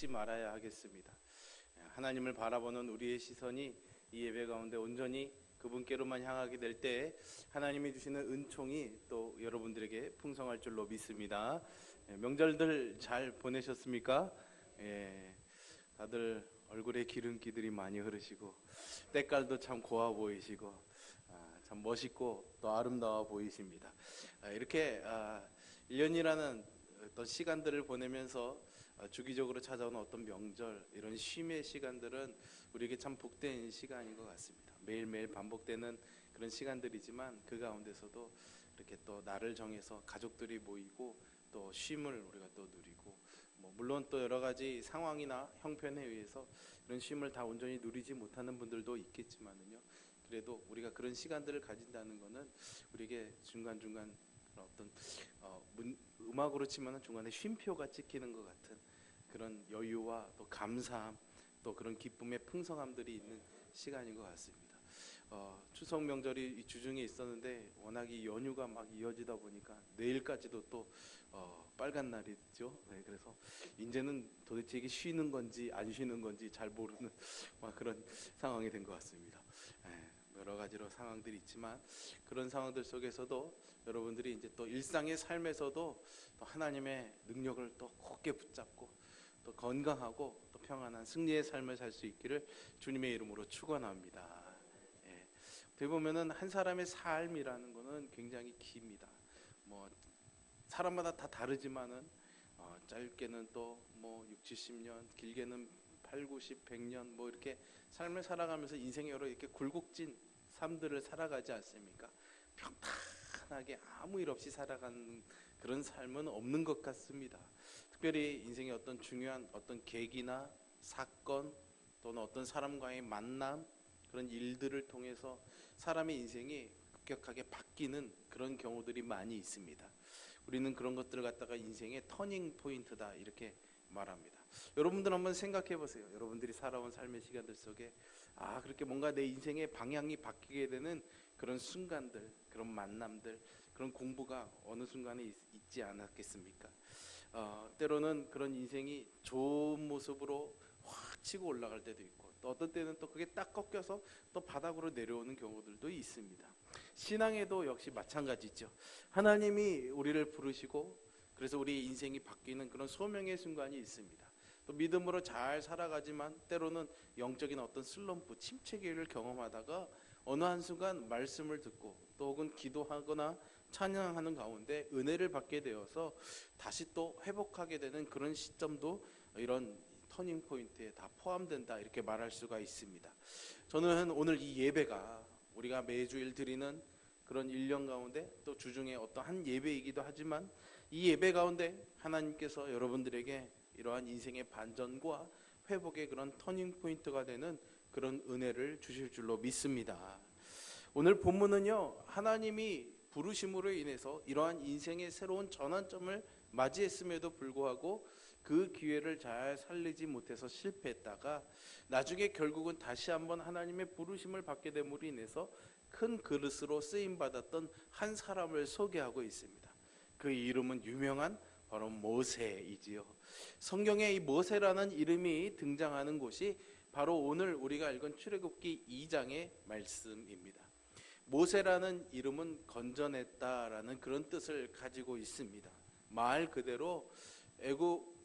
잊지 말아야 하겠습니다. 하나님을 바라보는 우리의 시선이 이 예배 가운데 온전히 그분께로만 향하게 될 때 하나님이 주시는 은총이 또 여러분들에게 풍성할 줄로 믿습니다. 명절들 잘 보내셨습니까? 다들 얼굴에 기름기들이 많이 흐르시고 때깔도 참 고와 보이시고 참 멋있고 또 아름다워 보이십니다. 이렇게 1년이라는 어떤 시간들을 보내면서 주기적으로 찾아오는 어떤 명절, 이런 쉼의 시간들은 우리에게 참 복된 시간인 것 같습니다. 매일매일 반복되는 그런 시간들이지만 그 가운데서도 이렇게 또 날을 정해서 가족들이 모이고 또 쉼을 우리가 또 누리고, 물론 또 여러 가지 상황이나 형편에 의해서 이런 쉼을 다 온전히 누리지 못하는 분들도 있겠지만은요, 그래도 우리가 그런 시간들을 가진다는 것은 우리에게 중간중간 어떤 음악으로 치면 중간에 쉼표가 찍히는 것 같은 그런 여유와 또 감사함, 또 그런 기쁨의 풍성함들이 있는 시간인 것 같습니다. 추석 명절이 이 주중에 있었는데 워낙 이 연휴가 막 이어지다 보니까 내일까지도 또 빨간 날이죠. 그래서 이제는 도대체 이게 쉬는 건지 안 쉬는 건지 잘 모르는 그런 상황이 된 것 같습니다. 여러 가지로 상황들이 있지만 그런 상황들 속에서도 여러분들이 이제 또 일상의 삶에서도 또 하나님의 능력을 또 굳게 붙잡고 또 건강하고 또 평안한 승리의 삶을 살 수 있기를 주님의 이름으로 축원합니다. 어떻게 보면은 한 사람의 삶이라는 거는 굉장히 깁니다. 사람마다 다 다르지만은 짧게는 또 6, 70년, 길게는 8, 90, 100년 이렇게 삶을 살아가면서 인생의 여러 이렇게 굴곡진 삶들을 살아가지 않습니까? 평탄하게 아무 일 없이 살아가는 그런 삶은 없는 것 같습니다. 특별히 인생의 어떤 중요한 어떤 계기나 사건 또는 어떤 사람과의 만남, 그런 일들을 통해서 사람의 인생이 급격하게 바뀌는 그런 경우들이 많이 있습니다. 우리는 그런 것들을 갖다가 인생의 터닝 포인트다 이렇게 말합니다. 여러분들 한번 생각해 보세요. 여러분들이 살아온 삶의 시간들 속에 그렇게 뭔가 내 인생의 방향이 바뀌게 되는 그런 순간들, 그런 만남들, 그런 공부가 어느 순간에 있지 않았겠습니까? 때로는 그런 인생이 좋은 모습으로 확 치고 올라갈 때도 있고, 또 어떤 때는 또 그게 딱 꺾여서 또 바닥으로 내려오는 경우들도 있습니다. 신앙에도 역시 마찬가지죠. 하나님이 우리를 부르시고 그래서 우리 인생이 바뀌는 그런 소명의 순간이 있습니다. 또 믿음으로 잘 살아가지만 때로는 영적인 어떤 슬럼프, 침체기를 경험하다가 어느 한순간 말씀을 듣고 또 혹은 기도하거나 찬양하는 가운데 은혜를 받게 되어서 다시 또 회복하게 되는 그런 시점도 이런 터닝 포인트에 다 포함된다 이렇게 말할 수가 있습니다. 저는 오늘 이 예배가 우리가 매주일 드리는 그런 1년 가운데 또 주중에 어떤 한 예배이기도 하지만 이 예배 가운데 하나님께서 여러분들에게 이러한 인생의 반전과 회복의 그런 터닝 포인트가 되는 그런 은혜를 주실 줄로 믿습니다. 오늘 본문은요, 하나님이 부르심으로 인해서 이러한 인생의 새로운 전환점을 맞이했음에도 불구하고 그 기회를 잘 살리지 못해서 실패했다가 나중에 결국은 다시 한번 하나님의 부르심을 받게 됨으로 인해서 큰 그릇으로 쓰임받았던 한 사람을 소개하고 있습니다. 그 이름은 유명한 바로 모세이지요. 성경에 이 모세라는 이름이 등장하는 곳이 바로 오늘 우리가 읽은 출애굽기 2장의 말씀입니다. 모세라는 이름은 건져냈다라는 그런 뜻을 가지고 있습니다. 말 그대로 애굽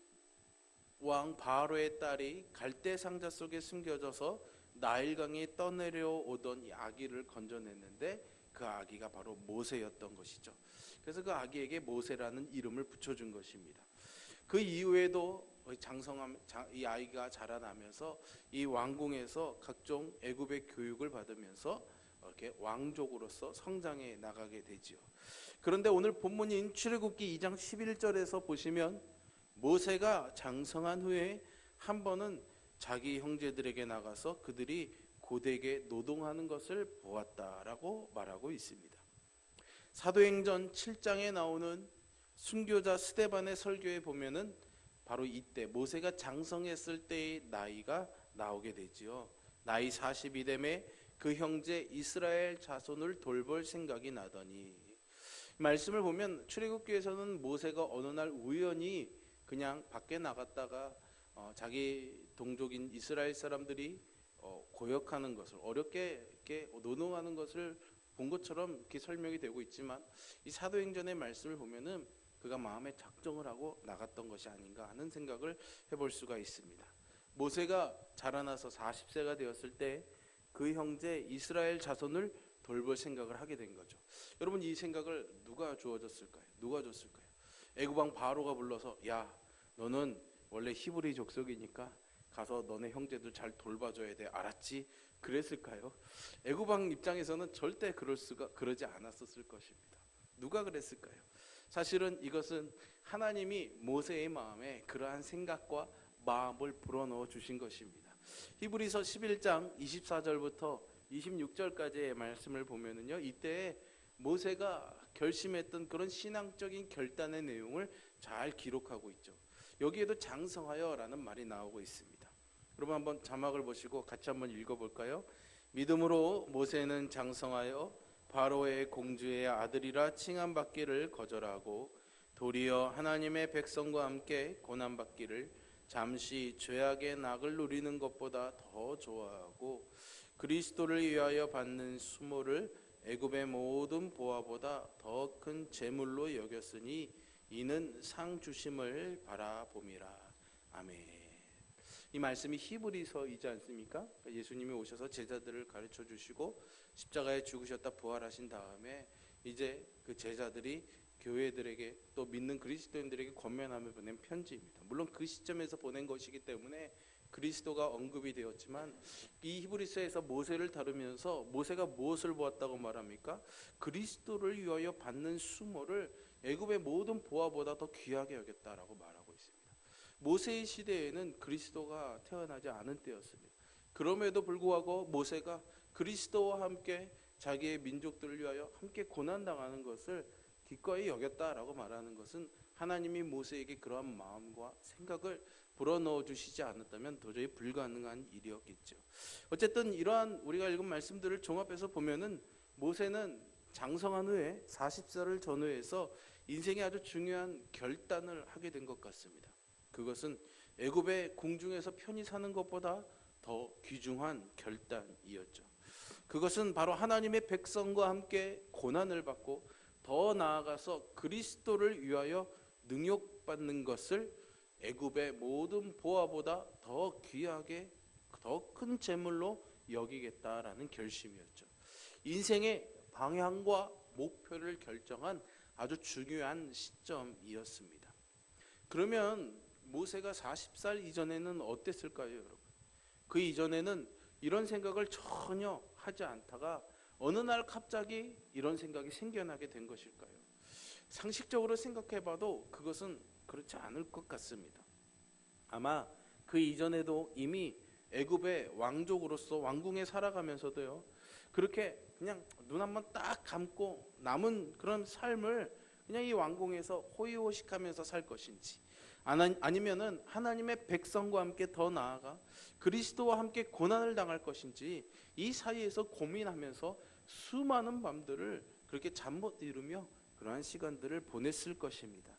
왕 바로의 딸이 갈대 상자 속에 숨겨져서 나일강에 떠내려오던 이 아기를 건져냈는데 그 아기가 바로 모세였던 것이죠. 그래서 그 아기에게 모세라는 이름을 붙여준 것입니다. 그 이후에도 이 아이가 자라나면서 이 왕궁에서 각종 애굽의 교육을 받으면서 이렇게 왕족으로서 성장해 나가게 되지요. 그런데 오늘 본문인 출애굽기 2장 11절에서 보시면 모세가 장성한 후에 한 번은 자기 형제들에게 나가서 그들이 고되게 노동하는 것을 보았다라고 말하고 있습니다. 사도행전 7장에 나오는 순교자 스데반의 설교에 보면은 바로 이때 모세가 장성했을 때의 나이가 나오게 되지요. 나이 40이 되매 그 형제 이스라엘 자손을 돌볼 생각이 나더니, 말씀을 보면 출애굽기에서는 모세가 어느 날 우연히 그냥 밖에 나갔다가 자기 동족인 이스라엘 사람들이 고역하는 것을 어렵게 이렇게 노동하는 것을 본 것처럼 이렇게 설명이 되고 있지만 이 사도행전의 말씀을 보면은 그가 마음에 작정을 하고 나갔던 것이 아닌가 하는 생각을 해볼 수가 있습니다. 모세가 자라나서 40세가 되었을 때 그 형제 이스라엘 자손을 돌볼 생각을 하게 된 거죠. 여러분, 이 생각을 누가 주어졌을까요? 누가 줬을까요? 애굽왕 바로가 불러서 야, 너는 원래 히브리 족속이니까 가서 너네 형제들 잘 돌봐줘야 돼, 알았지? 그랬을까요? 애굽왕 입장에서는 절대 그러지 않았었을 것입니다. 누가 그랬을까요? 사실은 이것은 하나님이 모세의 마음에 그러한 생각과 마음을 불어넣어 주신 것입니다. 히브리서 11장 24절부터 26절까지의 말씀을 보면은요, 이때 모세가 결심했던 그런 신앙적인 결단의 내용을 잘 기록하고 있죠. 여기에도 장성하여라는 말이 나오고 있습니다. 여러분, 한번 자막을 보시고 같이 한번 읽어볼까요? 믿음으로 모세는 장성하여 바로의 공주의 아들이라 칭함받기를 거절하고 도리어 하나님의 백성과 함께 고난받기를 잠시 죄악의 낙을 누리는 것보다 더 좋아하고 그리스도를 위하여 받는 수모를 애굽의 모든 보화보다 더 큰 재물로 여겼으니 이는 상 주심을 바라봄이라. 아멘. 이 말씀이 히브리서이지 않습니까? 예수님이 오셔서 제자들을 가르쳐 주시고 십자가에 죽으셨다 부활하신 다음에 이제 그 제자들이 교회들에게 또 믿는 그리스도인들에게 권면하며 보낸 편지입니다. 물론 그 시점에서 보낸 것이기 때문에 그리스도가 언급이 되었지만 이 히브리서에서 모세를 다루면서 모세가 무엇을 보았다고 말합니까? 그리스도를 위하여 받는 수모를 애굽의 모든 보화보다 더 귀하게 여겼다라고 말하고 있습니다. 모세의 시대에는 그리스도가 태어나지 않은 때였습니다. 그럼에도 불구하고 모세가 그리스도와 함께 자기의 민족들을 위하여 함께 고난당하는 것을 기꺼이 여겼다라고 말하는 것은 하나님이 모세에게 그러한 마음과 생각을 불어넣어 주시지 않았다면 도저히 불가능한 일이었겠죠. 어쨌든 이러한 우리가 읽은 말씀들을 종합해서 보면은 모세는 장성한 후에 40살을 전후해서 인생의 아주 중요한 결단을 하게 된 것 같습니다. 그것은 애굽의 궁중에서 편히 사는 것보다 더 귀중한 결단이었죠. 그것은 바로 하나님의 백성과 함께 고난을 받고 더 나아가서 그리스도를 위하여 능욕받는 것을 애굽의 모든 보화보다 더 귀하게 더 큰 재물로 여기겠다라는 결심이었죠. 인생의 방향과 목표를 결정한 아주 중요한 시점이었습니다. 그러면 모세가 40살 이전에는 어땠을까요, 여러분? 그 이전에는 이런 생각을 전혀 하지 않다가 어느 날 갑자기 이런 생각이 생겨나게 된 것일까요? 상식적으로 생각해봐도 그것은 그렇지 않을 것 같습니다. 아마 그 이전에도 이미 애굽의 왕족으로서 왕궁에 살아가면서도요, 그렇게 그냥 눈 한번 딱 감고 남은 그런 삶을 그냥 이 왕궁에서 호의호식하면서 살 것인지, 아니면은 하나님의 백성과 함께 더 나아가 그리스도와 함께 고난을 당할 것인지 이 사이에서 고민하면서 수많은 밤들을 그렇게 잠 못 이루며 그러한 시간들을 보냈을 것입니다.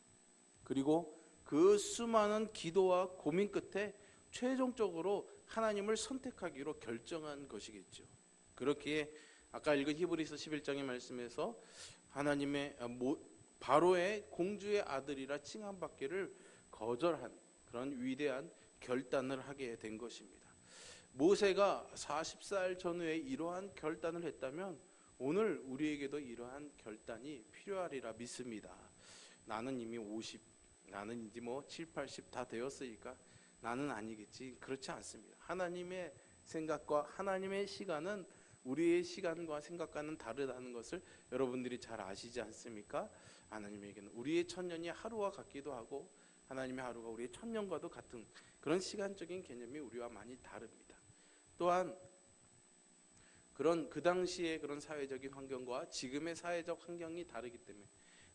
그리고 그 수많은 기도와 고민 끝에 최종적으로 하나님을 선택하기로 결정한 것이겠죠. 그렇기에 아까 읽은 히브리서 11장의 말씀에서 하나님의 바로의 공주의 아들이라 칭함받기를 거절한 그런 위대한 결단을 하게 된 것입니다. 모세가 40살 전후에 이러한 결단을 했다면 오늘 우리에게도 이러한 결단이 필요하리라 믿습니다. 나는 이미 50, 나는 이제 뭐 7, 80 다 되었으니까 나는 아니겠지. 그렇지 않습니다. 하나님의 생각과 하나님의 시간은 우리의 시간과 생각과는 다르다는 것을 여러분들이 잘 아시지 않습니까? 하나님에게는 우리의 천년이 하루와 같기도 하고 하나님의 하루가 우리의 천년과도 같은 그런 시간적인 개념이 우리와 많이 다릅니다. 또한 그런 그 당시의 그런 사회적인 환경과 지금의 사회적 환경이 다르기 때문에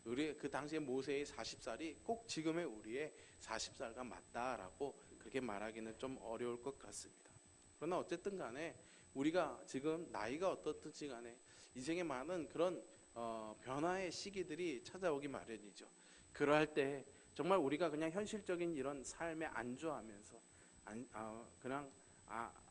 우리 그 당시의 모세의 40살이 꼭 지금의 우리의 40살과 맞다라고 그렇게 말하기는 좀 어려울 것 같습니다. 그러나 어쨌든 간에 우리가 지금 나이가 어떻든지 간에 인생에 많은 그런 변화의 시기들이 찾아오기 마련이죠. 그러할 때 정말 우리가 그냥 현실적인 이런 삶에 안주하면서 그냥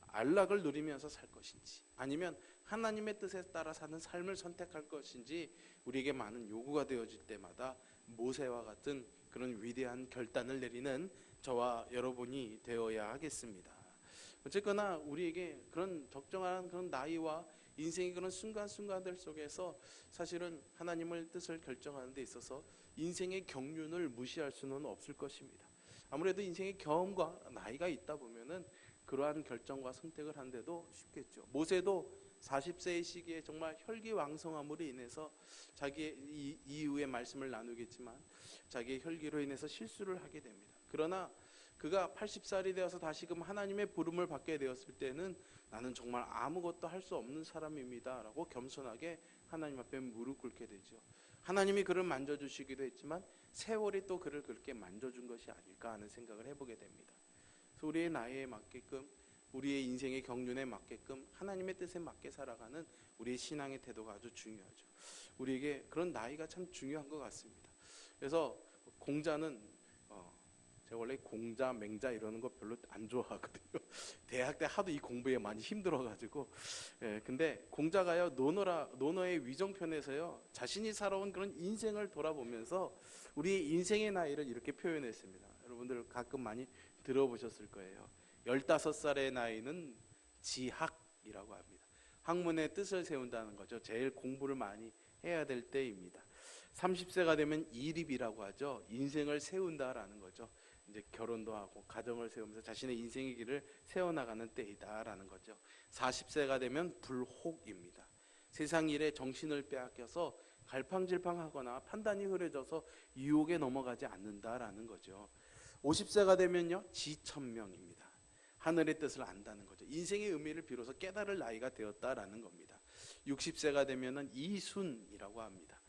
안락을 누리면서 살 것인지, 아니면 하나님의 뜻에 따라 사는 삶을 선택할 것인지 우리에게 많은 요구가 되어질 때마다 모세와 같은 그런 위대한 결단을 내리는 저와 여러분이 되어야 하겠습니다. 어쨌거나 우리에게 그런 적정한 그런 나이와 인생의 그런 순간순간들 속에서 사실은 하나님의 뜻을 결정하는 데 있어서 인생의 경륜을 무시할 수는 없을 것입니다. 아무래도 인생의 경험과 나이가 있다 보면은 그러한 결정과 선택을 한데도 쉽겠죠. 모세도 40세의 시기에 정말 혈기왕성함으로 인해서 자기의 이후의 말씀을 나누겠지만 자기의 혈기로 인해서 실수를 하게 됩니다. 그러나 그가 80살이 되어서 다시금 하나님의 부름을 받게 되었을 때는 나는 정말 아무것도 할 수 없는 사람입니다 라고 겸손하게 하나님 앞에 무릎 꿇게 되죠. 하나님이 그를 만져주시기도 했지만 세월이 또 그를 그렇게 만져준 것이 아닐까 하는 생각을 해보게 됩니다. 그래서 우리의 나이에 맞게끔, 우리의 인생의 경륜에 맞게끔 하나님의 뜻에 맞게 살아가는 우리의 신앙의 태도가 아주 중요하죠. 우리에게 그런 나이가 참 중요한 것 같습니다. 그래서 공자는 제가 원래 공자, 맹자 이러는 거 별로 안 좋아하거든요. 대학 때 하도 이 공부에 많이 힘들어가지고. 근데 공자가요, 논어의 위정편에서요, 자신이 살아온 그런 인생을 돌아보면서 우리의 인생의 나이를 이렇게 표현했습니다. 여러분들 가끔 많이 들어보셨을 거예요. 15살의 나이는 지학이라고 합니다. 학문의 뜻을 세운다는 거죠. 제일 공부를 많이 해야 될 때입니다. 30세가 되면 이립이라고 하죠. 인생을 세운다라는 거죠. 이제 결혼도 하고 가정을 세우면서 자신의 인생의 길을 세워나가는 때이다라는 거죠. 40세가 되면 불혹입니다. 세상 일에 정신을 빼앗겨서 갈팡질팡하거나 판단이 흐려져서 유혹에 넘어가지 않는다라는 거죠. 50세가 되면요, 지천명입니다. 하늘의 뜻을 안다는 거죠. 인생의 의미를 비로소 깨달을 나이가 되었다라는 겁니다. 60세가 되면은 이순이라고 합니다.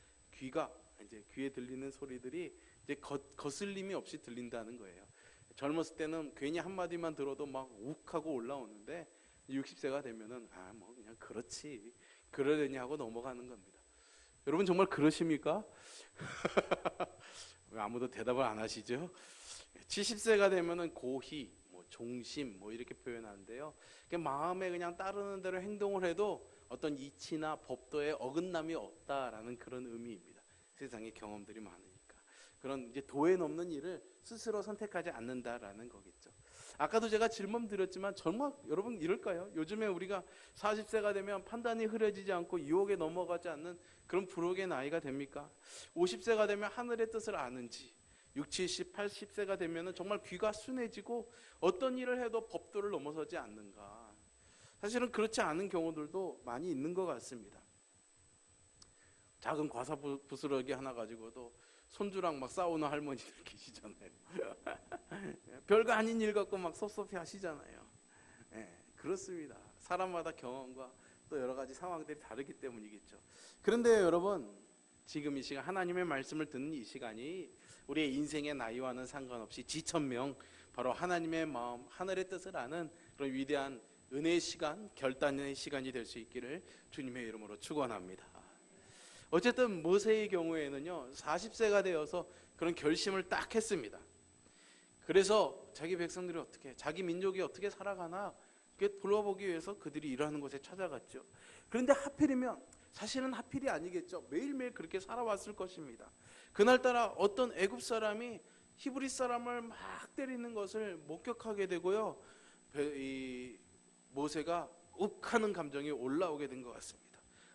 귀에 들리는 소리들이 이제 거슬림이 없이 들린다는 거예요. 젊었을 때는 괜히 한마디만 들어도 막 욱하고 올라오는데 60세가 되면은 뭐 그냥 그렇지, 그러려니 하고 넘어가는 겁니다. 여러분 정말 그러십니까? 왜 아무도 대답을 안 하시죠? 70세가 되면은 고희, 종심 이렇게 표현하는데요. 마음에 그냥 따르는 대로 행동을 해도 어떤 이치나 법도에 어긋남이 없다라는 그런 의미입니다. 세상에 경험들이 많으니까. 그런 이제 도에 넘는 일을 스스로 선택하지 않는다라는 거겠죠. 아까도 제가 질문 드렸지만 정말 여러분 이럴까요? 요즘에 우리가 40세가 되면 판단이 흐려지지 않고 유혹에 넘어가지 않는 그런 불혹의 나이가 됩니까? 50세가 되면 하늘의 뜻을 아는지, 60, 70, 80세가 되면 정말 귀가 순해지고 어떤 일을 해도 법도를 넘어서지 않는가. 사실은 그렇지 않은 경우들도 많이 있는 것 같습니다. 작은 과사 부스러기 하나 가지고도 손주랑 막 싸우는 할머니들 계시잖아요. 별거 아닌 일 갖고 막 섭섭해 하시잖아요. 그렇습니다. 사람마다 경험과 또 여러 가지 상황들이 다르기 때문이겠죠. 그런데 여러분, 지금 이 시간 하나님의 말씀을 듣는 이 시간이 우리의 인생의 나이와는 상관없이 지천명, 바로 하나님의 마음, 하늘의 뜻을 아는 그런 위대한 은혜의 시간, 결단의 시간이 될 수 있기를 주님의 이름으로 축원합니다. 어쨌든 모세의 경우에는요, 40세가 되어서 그런 결심을 딱 했습니다. 그래서 자기 백성들이 어떻게, 자기 민족이 어떻게 살아가나 돌아보기 위해서 그들이 일하는 곳에 찾아갔죠. 그런데 하필이면, 사실은 하필이 아니겠죠. 매일매일 그렇게 살아왔을 것입니다. 그날따라 어떤 애굽 사람이 히브리 사람을 막 때리는 것을 목격하게 되고요, 이 모세가 욱하는 감정이 올라오게 된 것 같습니다.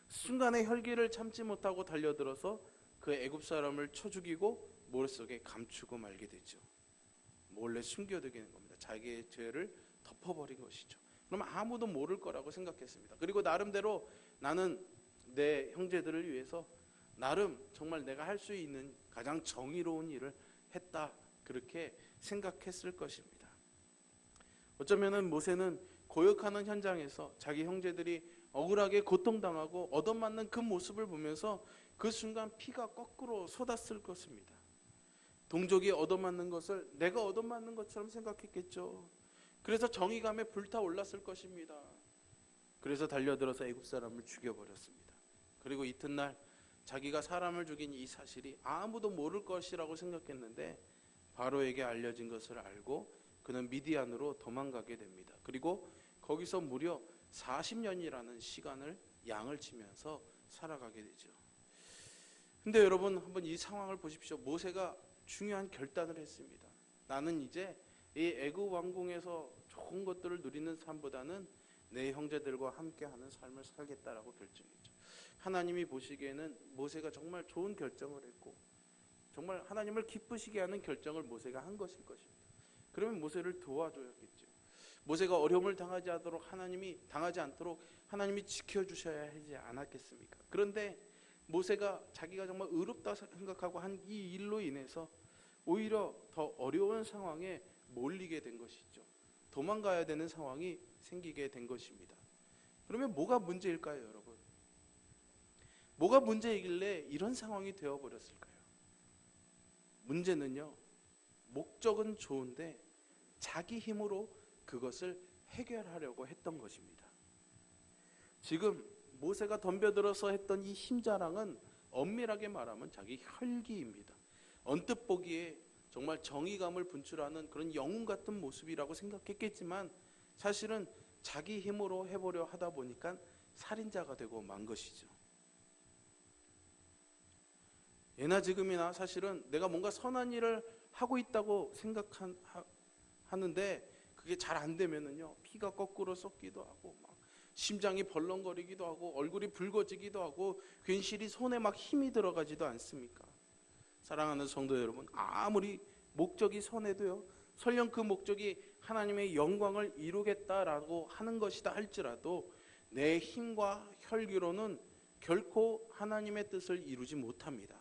순간에 혈기를 참지 못하고 달려들어서 그 애굽 사람을 쳐 죽이고 머릿속에 감추고 말게 되죠. 몰래 숨겨두게 된 겁니다. 자기의 죄를 덮어버린 것이죠. 그럼 아무도 모를 거라고 생각했습니다. 그리고 나름대로 나는 내 형제들을 위해서 나름 정말 내가 할 수 있는 가장 정의로운 일을 했다, 그렇게 생각했을 것입니다. 어쩌면은 모세는 고역하는 현장에서 자기 형제들이 억울하게 고통당하고 얻어맞는 그 모습을 보면서 그 순간 피가 거꾸로 쏟았을 것입니다. 동족이 얻어맞는 것을 내가 얻어맞는 것처럼 생각했겠죠. 그래서 정의감에 불타올랐을 것입니다. 그래서 달려들어서 애굽 사람을 죽여버렸습니다. 그리고 이튿날 자기가 사람을 죽인 이 사실이 아무도 모를 것이라고 생각했는데 바로에게 알려진 것을 알고 그는 미디안으로 도망가게 됩니다. 그리고 거기서 무려 40년이라는 시간을 양을 치면서 살아가게 되죠. 근데 여러분 한번 이 상황을 보십시오. 모세가 중요한 결단을 했습니다. 나는 이제 이 애굽 왕궁에서 좋은 것들을 누리는 삶보다는 내 형제들과 함께하는 삶을 살겠다라고 결정했죠. 하나님이 보시기에는 모세가 정말 좋은 결정을 했고 정말 하나님을 기쁘시게 하는 결정을 모세가 한 것일 것입니다. 그러면 모세를 도와줘야겠죠. 모세가 어려움을 당하지 않도록 하나님이 지켜주셔야 하지 않았겠습니까? 그런데 모세가 자기가 정말 의롭다 생각하고 한 이 일로 인해서 오히려 더 어려운 상황에 몰리게 된 것이죠. 도망가야 되는 상황이 생기게 된 것입니다. 그러면 뭐가 문제일까요, 여러분? 뭐가 문제이길래 이런 상황이 되어버렸을까요? 문제는요, 목적은 좋은데 자기 힘으로 그것을 해결하려고 했던 것입니다. 지금 모세가 덤벼들어서 했던 이 힘자랑은 엄밀하게 말하면 자기 혈기입니다. 언뜻 보기에 정말 정의감을 분출하는 그런 영웅 같은 모습이라고 생각했겠지만 사실은 자기 힘으로 해보려 하다 보니까 살인자가 되고 만 것이죠. 예나 지금이나 사실은 내가 뭔가 선한 일을 하고 있다고 생각하는데 그게 잘 안 되면은요, 피가 거꾸로 쏟기도 하고 막 심장이 벌렁거리기도 하고 얼굴이 붉어지기도 하고 괜시리 손에 막 힘이 들어가지도 않습니까? 사랑하는 성도 여러분, 아무리 목적이 선해도요, 설령 그 목적이 하나님의 영광을 이루겠다라고 하는 것이다 할지라도 내 힘과 혈기로는 결코 하나님의 뜻을 이루지 못합니다.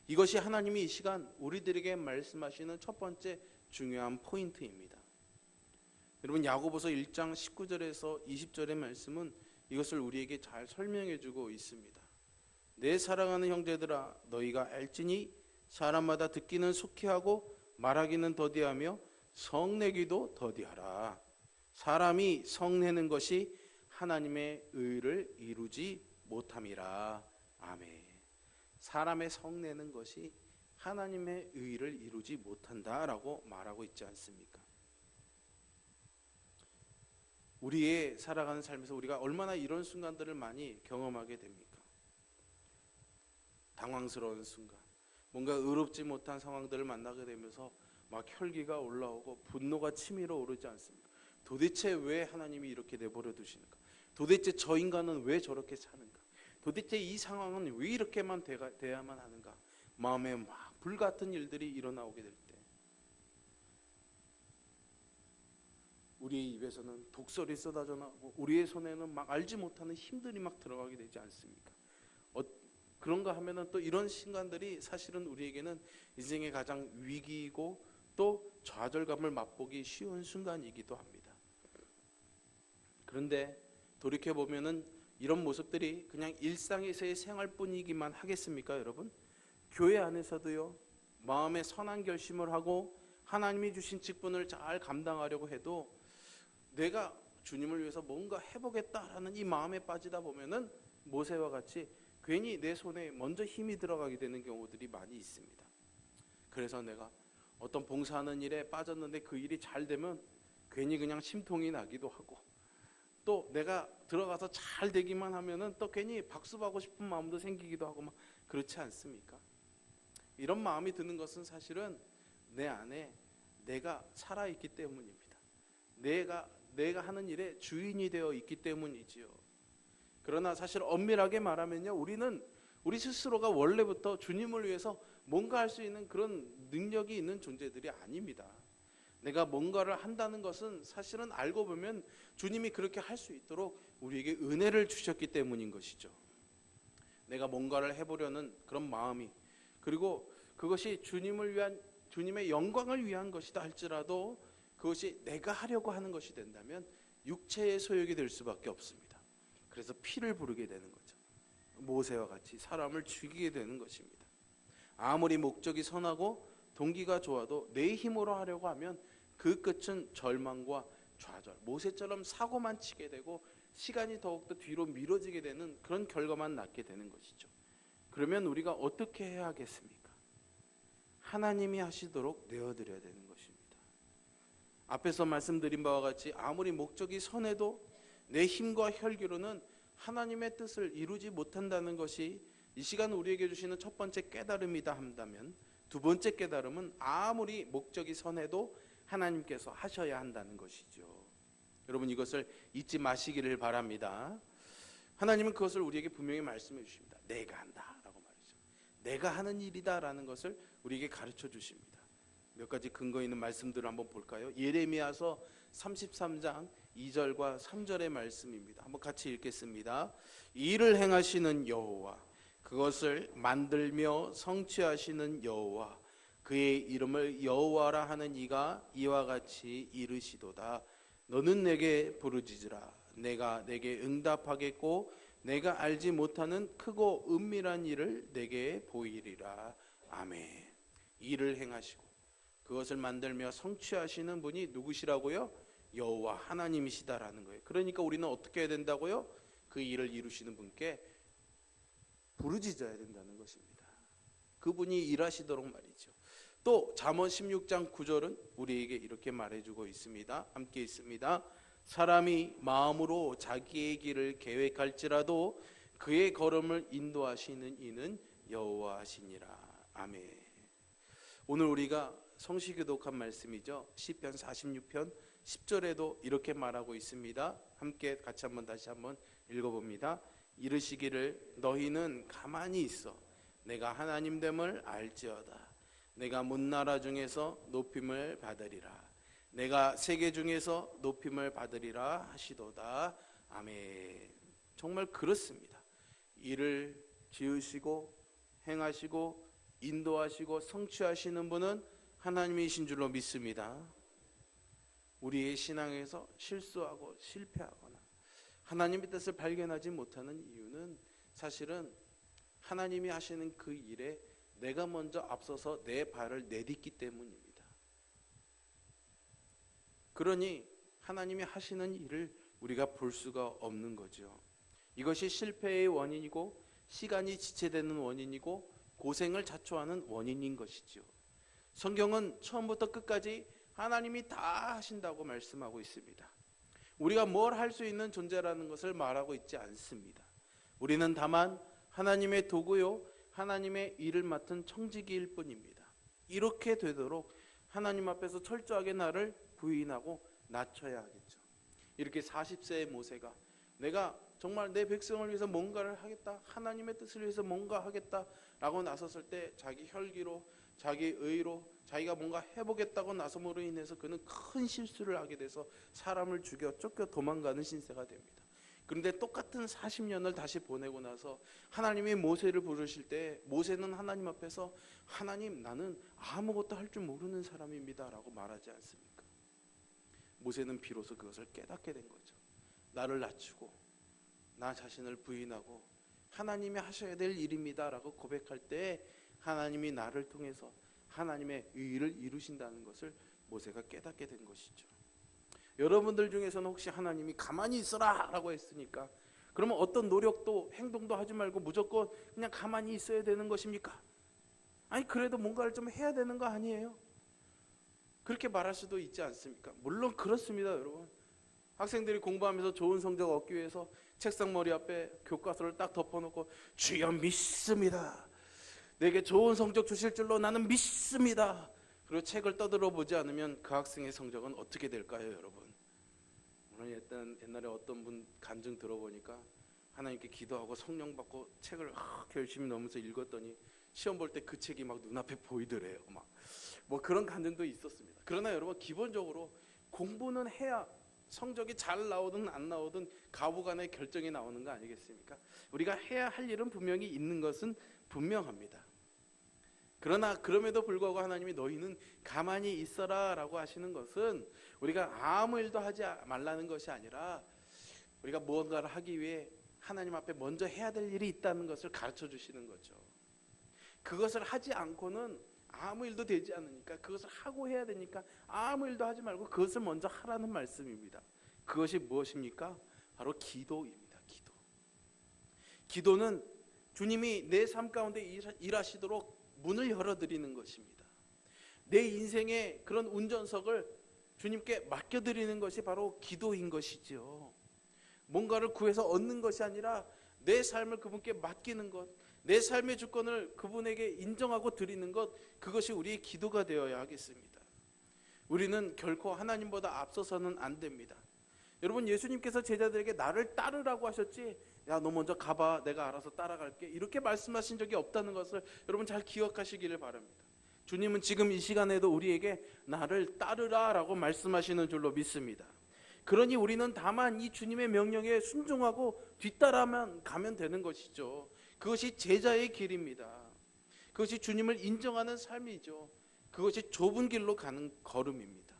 이것이 하나님이 이 시간 우리들에게 말씀하시는 첫 번째 중요한 포인트입니다. 여러분, 야고보서 1장 19절에서 20절의 말씀은 이것을 우리에게 잘 설명해 주고 있습니다. 내 사랑하는 형제들아, 너희가 알지니 사람마다 듣기는 속히하고 말하기는 더디하며 성내기도 더디하라. 사람이 성내는 것이 하나님의 의를 이루지 못함이라. 아멘. 사람의 성내는 것이 하나님의 의를 이루지 못한다라고 말하고 있지 않습니까? 우리의 살아가는 삶에서 우리가 얼마나 이런 순간들을 많이 경험하게 됩니까? 당황스러운 순간, 뭔가 의롭지 못한 상황들을 만나게 되면서 막 혈기가 올라오고 분노가 치밀어 오르지 않습니까? 도대체 왜 하나님이 이렇게 내버려 두시는가? 도대체 저 인간은 왜 저렇게 사는가? 도대체 이 상황은 왜 이렇게만 돼야만 하는가? 마음에 막 불같은 일들이 일어나오게 될 때 우리의 입에서는 독설이 쏟아져 나오고 우리의 손에는 막 알지 못하는 힘들이 막 들어가게 되지 않습니까? 그런가 하면은 또 이런 순간들이 사실은 우리에게는 인생의 가장 위기이고 또 좌절감을 맛보기 쉬운 순간이기도 합니다. 그런데 돌이켜보면은 이런 모습들이 그냥 일상에서의 생활뿐이기만 하겠습니까, 여러분? 교회 안에서도요, 마음에 선한 결심을 하고 하나님이 주신 직분을 잘 감당하려고 해도 내가 주님을 위해서 뭔가 해보겠다라는 이 마음에 빠지다 보면은 모세와 같이 괜히 내 손에 먼저 힘이 들어가게 되는 경우들이 많이 있습니다. 그래서 내가 어떤 봉사하는 일에 빠졌는데 그 일이 잘 되면 괜히 그냥 심통이 나기도 하고 또 내가 들어가서 잘 되기만 하면은 또 괜히 박수 받고 싶은 마음도 생기기도 하고 막 그렇지 않습니까? 이런 마음이 드는 것은 사실은 내 안에 내가 살아있기 때문입니다. 내가 하는 일에 주인이 되어 있기 때문이지요. 그러나 사실 엄밀하게 말하면요, 우리는 우리 스스로가 원래부터 주님을 위해서 뭔가 할 수 있는 그런 능력이 있는 존재들이 아닙니다. 내가 뭔가를 한다는 것은 사실은 알고 보면 주님이 그렇게 할 수 있도록 우리에게 은혜를 주셨기 때문인 것이죠. 내가 뭔가를 해보려는 그런 마음이, 그리고 그것이 주님의 영광을 위한 것이다 할지라도 그것이 내가 하려고 하는 것이 된다면 육체의 소욕이 될 수밖에 없습니다. 그래서 피를 부르게 되는 거죠. 모세와 같이 사람을 죽이게 되는 것입니다. 아무리 목적이 선하고 동기가 좋아도 내 힘으로 하려고 하면 그 끝은 절망과 좌절, 모세처럼 사고만 치게 되고 시간이 더욱더 뒤로 미뤄지게 되는 그런 결과만 낳게 되는 것이죠. 그러면 우리가 어떻게 해야 하겠습니까? 하나님이 하시도록 내어드려야 되는 것입니다. 앞에서 말씀드린 바와 같이 아무리 목적이 선해도 내 힘과 혈기로는 하나님의 뜻을 이루지 못한다는 것이 이 시간 우리에게 주시는 첫 번째 깨달음이다 한다면, 두 번째 깨달음은 아무리 목적이 선해도 하나님께서 하셔야 한다는 것이죠. 여러분, 이것을 잊지 마시기를 바랍니다. 하나님은 그것을 우리에게 분명히 말씀해 주십니다. 내가 한다 라고 말이죠. 내가 하는 일이다 라는 것을 우리에게 가르쳐 주십니다. 몇 가지 근거 있는 말씀들을 한번 볼까요? 예레미야서 33장 2절과 3절의 말씀입니다. 한번 같이 읽겠습니다. 이를 행하시는 여호와, 그것을 만들며 성취하시는 여호와, 그의 이름을 여호와라 하는 이가 이와 같이 이르시도다. 너는 내게 부르짖으라. 내가 내게 응답하겠고 내가 알지 못하는 크고 은밀한 일을 내게 보이리라. 아멘. 이를 행하시고 그것을 만들며 성취하시는 분이 누구시라고요? 여호와 하나님이시다라는 거예요. 그러니까 우리는 어떻게 해야 된다고요? 그 일을 이루시는 분께 부르짖어야 된다는 것입니다. 그분이 일하시도록 말이죠. 또 잠언 16장 9절은 우리에게 이렇게 말해주고 있습니다. 함께 있습니다. 사람이 마음으로 자기의 길을 계획할지라도 그의 걸음을 인도하시는 이는 여호와시니라. 아멘. 오늘 우리가 성시교독한 말씀이죠. 시편 46편 10절에도 이렇게 말하고 있습니다. 함께 같이 다시 한번 읽어봅니다. 이르시기를 너희는 가만히 있어 내가 하나님됨을 알지어다. 내가 문나라 중에서 높임을 받으리라. 내가 세계 중에서 높임을 받으리라 하시도다. 아멘. 정말 그렇습니다. 일을 지으시고 행하시고 인도하시고 성취하시는 분은 하나님이신 줄로 믿습니다. 우리의 신앙에서 실수하고 실패하거나 하나님의 뜻을 발견하지 못하는 이유는 사실은 하나님이 하시는 그 일에 내가 먼저 앞서서 내 발을 내딛기 때문입니다. 그러니 하나님이 하시는 일을 우리가 볼 수가 없는 거죠. 이것이 실패의 원인이고 시간이 지체되는 원인이고 고생을 자초하는 원인인 것이죠. 성경은 처음부터 끝까지 하나님이 다 하신다고 말씀하고 있습니다. 우리가 뭘 할 수 있는 존재라는 것을 말하고 있지 않습니다. 우리는 다만 하나님의 도구요 하나님의 일을 맡은 청지기일 뿐입니다. 이렇게 되도록 하나님 앞에서 철저하게 나를 부인하고 낮춰야 하겠죠. 이렇게 40세의 모세가 내가 정말 내 백성을 위해서 뭔가를 하겠다, 하나님의 뜻을 위해서 뭔가 하겠다 라고 나섰을 때 자기 혈기로 자기 의로 자기가 뭔가 해보겠다고 나섬으로 인해서 그는 큰 실수를 하게 돼서 사람을 죽여 쫓겨 도망가는 신세가 됩니다. 그런데 똑같은 40년을 다시 보내고 나서 하나님이 모세를 부르실 때 모세는 하나님 앞에서 하나님 나는 아무것도 할 줄 모르는 사람입니다 라고 말하지 않습니까? 모세는 비로소 그것을 깨닫게 된 거죠. 나를 낮추고 나 자신을 부인하고 하나님이 하셔야 될 일입니다 라고 고백할 때 하나님이 나를 통해서 하나님의 의를 이루신다는 것을 모세가 깨닫게 된 것이죠. 여러분들 중에서는 혹시 하나님이 가만히 있어라 라고 했으니까 그러면 어떤 노력도 행동도 하지 말고 무조건 그냥 가만히 있어야 되는 것입니까? 아니 그래도 뭔가를 좀 해야 되는 거 아니에요? 그렇게 말할 수도 있지 않습니까? 물론 그렇습니다. 여러분, 학생들이 공부하면서 좋은 성적 얻기 위해서 책상 머리 앞에 교과서를 딱 덮어놓고 주여 믿습니다, 내게 좋은 성적 주실 줄로 나는 믿습니다, 그리고 책을 떠들어 보지 않으면 그 학생의 성적은 어떻게 될까요? 여러분, 오늘 옛날에 어떤 분 간증 들어보니까 하나님께 기도하고 성령 받고 책을 열심히 넘으면서 읽었더니 시험 볼 때 그 책이 막 눈앞에 보이더래요. 뭐 그런 간증도 있었습니다. 그러나 여러분, 기본적으로 공부는 해야 성적이 잘 나오든 안 나오든 가부간의 결정이 나오는 거 아니겠습니까? 우리가 해야 할 일은 분명히 있는 것은 분명합니다. 그러나 그럼에도 불구하고 하나님이 너희는 가만히 있어라 라고 하시는 것은 우리가 아무 일도 하지 말라는 것이 아니라 우리가 무언가를 하기 위해 하나님 앞에 먼저 해야 될 일이 있다는 것을 가르쳐 주시는 거죠. 그것을 하지 않고는 아무 일도 되지 않으니까 그것을 하고 해야 되니까 아무 일도 하지 말고 그것을 먼저 하라는 말씀입니다. 그것이 무엇입니까? 바로 기도입니다. 기도는 주님이 내 삶 가운데 일하시도록 문을 열어드리는 것입니다. 내 인생의 그런 운전석을 주님께 맡겨드리는 것이 바로 기도인 것이죠. 뭔가를 구해서 얻는 것이 아니라 내 삶을 그분께 맡기는 것, 내 삶의 주권을 그분에게 인정하고 드리는 것, 그것이 우리의 기도가 되어야 하겠습니다. 우리는 결코 하나님보다 앞서서는 안 됩니다. 여러분, 예수님께서 제자들에게 나를 따르라고 하셨지, 야, 너 먼저 가봐, 내가 알아서 따라갈게, 이렇게 말씀하신 적이 없다는 것을 여러분 잘 기억하시기를 바랍니다. 주님은 지금 이 시간에도 우리에게 나를 따르라 라고 말씀하시는 줄로 믿습니다. 그러니 우리는 다만 이 주님의 명령에 순종하고 뒤따라만 가면 되는 것이죠. 그것이 제자의 길입니다. 그것이 주님을 인정하는 삶이죠. 그것이 좁은 길로 가는 걸음입니다.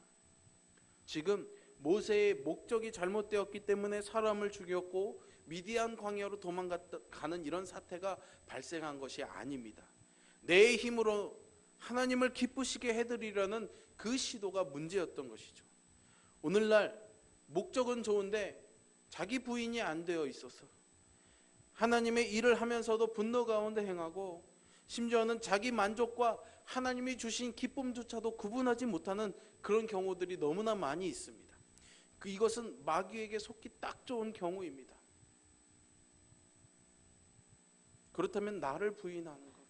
지금 모세의 목적이 잘못되었기 때문에 사람을 죽였고 미디안 광야로 도망가는 이런 사태가 발생한 것이 아닙니다. 내 힘으로 하나님을 기쁘시게 해드리려는 그 시도가 문제였던 것이죠. 오늘날 목적은 좋은데 자기 부인이 안 되어 있어서 하나님의 일을 하면서도 분노 가운데 행하고, 심지어는 자기 만족과 하나님이 주신 기쁨조차도 구분하지 못하는 그런 경우들이 너무나 많이 있습니다. 이것은 마귀에게 속기 딱 좋은 경우입니다. 그렇다면 나를 부인하는 것,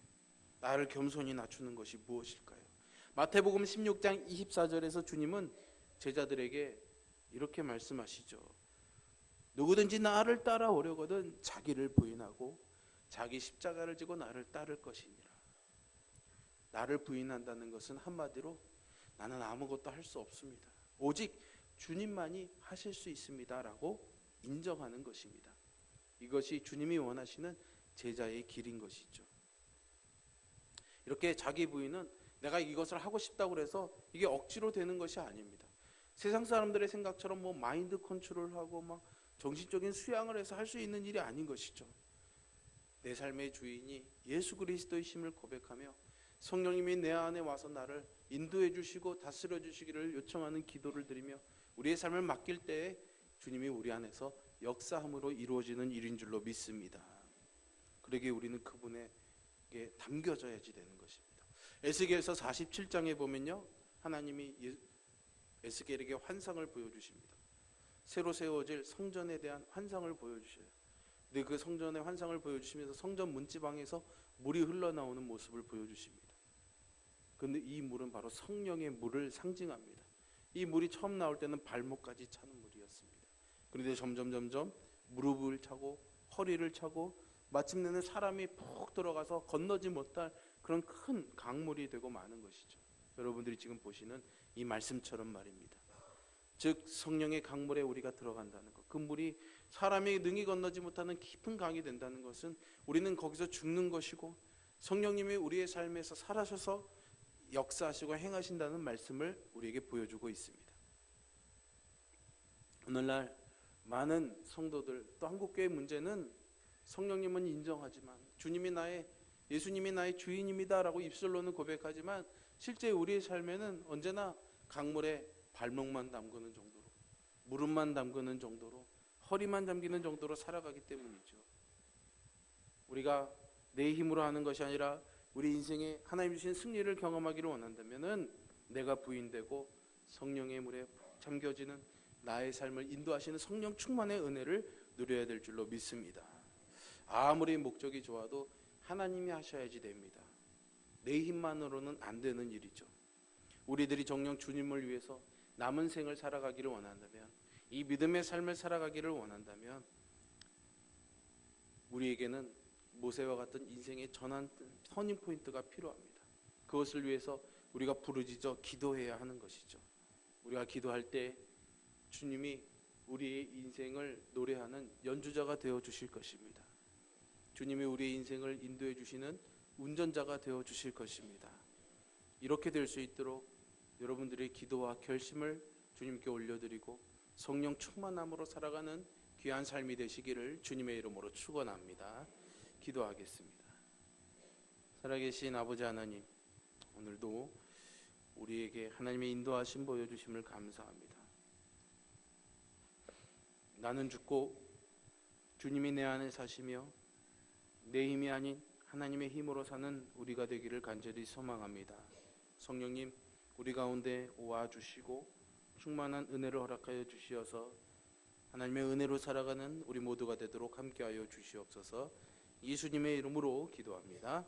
나를 겸손히 낮추는 것이 무엇일까요? 마태복음 16장 24절에서 주님은 제자들에게 이렇게 말씀하시죠. 누구든지 나를 따라오려거든 자기를 부인하고 자기 십자가를 지고 나를 따를 것이니라. 나를 부인한다는 것은 한마디로 나는 아무것도 할 수 없습니다, 오직 주님만이 하실 수 있습니다 라고 인정하는 것입니다. 이것이 주님이 원하시는 제자의 길인 것이죠. 이렇게 자기 부인은 내가 이것을 하고 싶다고 해서 이게 억지로 되는 것이 아닙니다. 세상 사람들의 생각처럼 뭐 마인드 컨트롤하고 막 정신적인 수양을 해서 할 수 있는 일이 아닌 것이죠. 내 삶의 주인이 예수 그리스도의 심을 고백하며 성령님이 내 안에 와서 나를 인도해 주시고 다스려 주시기를 요청하는 기도를 드리며 우리의 삶을 맡길 때에 주님이 우리 안에서 역사함으로 이루어지는 일인 줄로 믿습니다. 그러기에 우리는 그분에게 담겨져야지 되는 것입니다. 에스겔서 47장에 보면요, 하나님이 에스겔에게 환상을 보여주십니다. 새로 세워질 성전에 대한 환상을 보여주셔요. 근데 그 성전의 환상을 보여주시면서 성전 문지방에서 물이 흘러나오는 모습을 보여주십니다. 그런데 이 물은 바로 성령의 물을 상징합니다. 이 물이 처음 나올 때는 발목까지 차는 물이었습니다. 그런데 점점 무릎을 차고 허리를 차고 마침내는 사람이 푹 들어가서 건너지 못할 그런 큰 강물이 되고 마는 것이죠. 여러분들이 지금 보시는 이 말씀처럼 말입니다. 즉 성령의 강물에 우리가 들어간다는 것, 그 물이 사람이 능히 건너지 못하는 깊은 강이 된다는 것은 우리는 거기서 죽는 것이고 성령님이 우리의 삶에서 살아셔서 역사하시고 행하신다는 말씀을 우리에게 보여주고 있습니다. 오늘날 많은 성도들, 또 한국교회 문제는 성령님은 인정하지만 예수님이 나의 주인입니다 라고 입술로는 고백하지만 실제 우리의 삶에는 언제나 강물에 발목만 담그는 정도로, 무릎만 담그는 정도로, 허리만 잠기는 정도로 살아가기 때문이죠. 우리가 내 힘으로 하는 것이 아니라 우리 인생에 하나님 주신 승리를 경험하기를 원한다면 내가 부인되고 성령의 물에 푹 잠겨지는 나의 삶을 인도하시는 성령 충만의 은혜를 누려야 될 줄로 믿습니다. 아무리 목적이 좋아도 하나님이 하셔야지 됩니다. 내 힘만으로는 안 되는 일이죠. 우리들이 정녕 주님을 위해서 남은 생을 살아가기를 원한다면, 이 믿음의 삶을 살아가기를 원한다면 우리에게는 모세와 같은 인생의 전환 터닝 포인트가 필요합니다. 그것을 위해서 우리가 부르짖어 기도해야 하는 것이죠. 우리가 기도할 때 주님이 우리의 인생을 노래하는 연주자가 되어 주실 것입니다. 주님이 우리의 인생을 인도해 주시는 운전자가 되어 주실 것입니다. 이렇게 될 수 있도록 여러분들의 기도와 결심을 주님께 올려드리고 성령 충만함으로 살아가는 귀한 삶이 되시기를 주님의 이름으로 축원합니다. 기도하겠습니다. 살아계신 아버지 하나님, 오늘도 우리에게 하나님의 인도하심 보여주심을 감사합니다. 나는 죽고 주님이 내 안에 사시며 내 힘이 아닌 하나님의 힘으로 사는 우리가 되기를 간절히 소망합니다. 성령님, 우리 가운데 와 주시고 충만한 은혜를 허락하여 주시어서 하나님의 은혜로 살아가는 우리 모두가 되도록 함께하여 주시옵소서. 예수님의 이름으로 기도합니다.